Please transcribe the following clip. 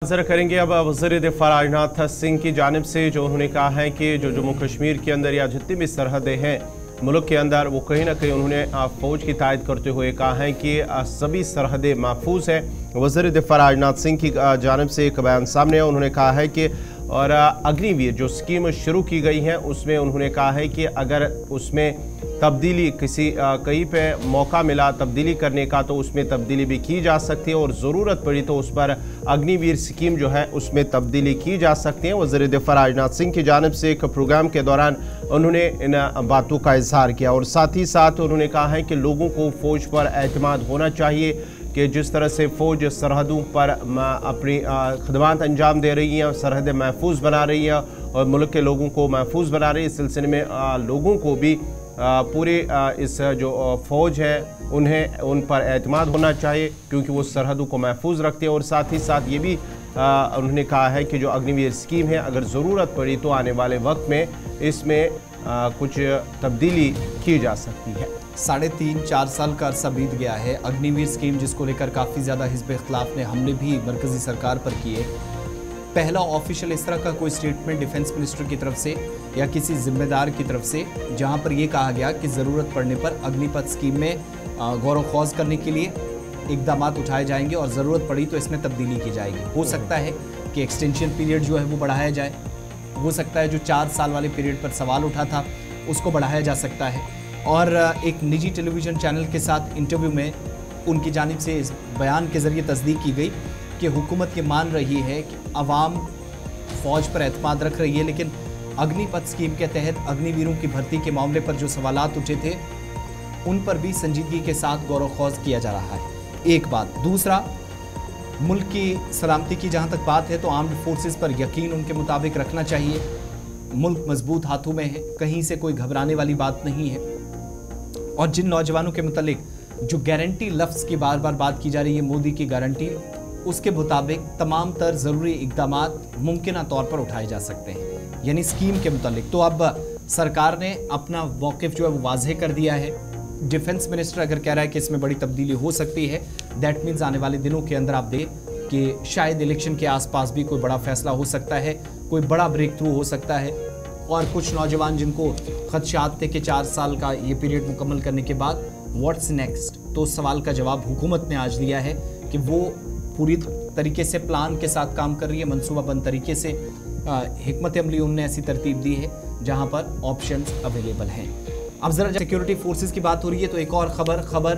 नजर करेंगे अब वज़ीर दिफ़ा राजनाथ सिंह की जानिब से, जो उन्होंने कहा है कि जो जम्मू कश्मीर के अंदर या जितनी भी सरहदें हैं मुल्क के अंदर, वो कहीं ना कहीं उन्होंने फ़ौज की तायद करते हुए कहा है कि सभी सरहदें महफूज हैं। वज़ीर दिफ़ा राजनाथ सिंह की जानिब से एक बयान सामने है। उन्होंने कहा है कि और अग्निवीर जो स्कीम शुरू की गई है उसमें उन्होंने कहा है कि अगर उसमें तब्दीली कहीं पे मौका मिला तब्दीली करने का तो उसमें तब्दीली भी की जा सकती है और ज़रूरत पड़ी तो उस पर अग्निवीर स्कीम जो है उसमें तब्दीली की जा सकती है। वज़ीर दिफ़ा राजनाथ सिंह की जानिब से एक प्रोग्राम के दौरान उन्होंने इन बातों का इजहार किया और साथ ही साथ उन्होंने कहा है कि लोगों को फ़ौज पर एतमाद होना चाहिए कि जिस तरह से फ़ौज सरहदों पर अपनी खदमात अंजाम दे रही हैं, सरहदें महफूज बना रही हैं और मुल्क के लोगों को महफूज बना रही है। इस सिलसिले में लोगों को भी पूरे इस जो फ़ौज है उन पर एतमाद होना चाहिए क्योंकि वो सरहदों को महफूज रखते हैं। और साथ ही साथ ये भी उन्होंने कहा है कि जो अग्निवीर स्कीम है अगर ज़रूरत पड़ी तो आने वाले वक्त में इसमें कुछ तब्दीली की जा सकती है। 3.5-4 साल का अरसा बीत गया है। अग्निवीर स्कीम जिसको लेकर काफ़ी ज़्यादा हिज़्ब इख्तिलाफ ने हमले भी मरकज़ी सरकार पर किए। पहला ऑफिशियल इस तरह का कोई स्टेटमेंट डिफेंस मिनिस्टर की तरफ से या किसी जिम्मेदार की तरफ से जहां पर यह कहा गया कि ज़रूरत पड़ने पर अग्निपथ स्कीम में गौर खौज करने के लिए इकदाम उठाए जाएंगे और ज़रूरत पड़ी तो इसमें तब्दीली की जाएगी। हो सकता है कि एक्सटेंशन पीरियड जो है वो बढ़ाया जाए, हो सकता है जो 4 साल वाले पीरियड पर सवाल उठा था उसको बढ़ाया जा सकता है। और एक निजी टेलीविज़न चैनल के साथ इंटरव्यू में उनकी जानिब से इस बयान के ज़रिए तस्दीक की गई कि हुकूमत ये मान रही है कि अवाम फ़ौज पर एतमाद रख रही है, लेकिन अग्निपथ स्कीम के तहत अग्निवीरों की भर्ती के मामले पर जो सवालात उठे थे उन पर भी संजीदगी के साथ गौर खौज किया जा रहा है। एक बात। दूसरा, मुल्क की सलामती की जहाँ तक बात है तो आर्म्ड फोर्सेस पर यकीन उनके मुताबिक रखना चाहिए। मुल्क मजबूत हाथों में है, कहीं से कोई घबराने वाली बात नहीं है। और जिन नौजवानों के मुतालिक जो गारंटी लफ्ज़ की बार बार बात की जा रही है, मोदी की गारंटी, उसके मुताबिक तमाम तर ज़रूरी इक़दामात मुमकिन तौर पर उठाए जा सकते हैं, यानी स्कीम के मुतालिक। तो अब सरकार ने अपना मौक़िफ़ जो है वो वाज़ेह कर दिया है। डिफेंस मिनिस्टर अगर कह रहा है कि इसमें बड़ी तब्दीली हो सकती है, दैट मीन्स आने वाले दिनों के अंदर आप दें कि शायद इलेक्शन के आसपास भी कोई बड़ा फैसला हो सकता है, कोई बड़ा ब्रेक थ्रू हो सकता है। और कुछ नौजवान जिनको खदशात थे कि 4 साल का ये पीरियड मुकम्मल करने के बाद व्हाट्स नेक्स्ट, तो उस सवाल का जवाब हुकूमत ने आज दिया है कि वो पूरी तरीके से प्लान के साथ काम कर रही है, मनसूबाबंद तरीके से हिकमत अमली उन्होंने ऐसी तरतीब दी है जहां पर ऑप्शंस अवेलेबल हैं। अब ज़रा सिक्योरिटी फोर्सेस की बात हो रही है तो एक और खबर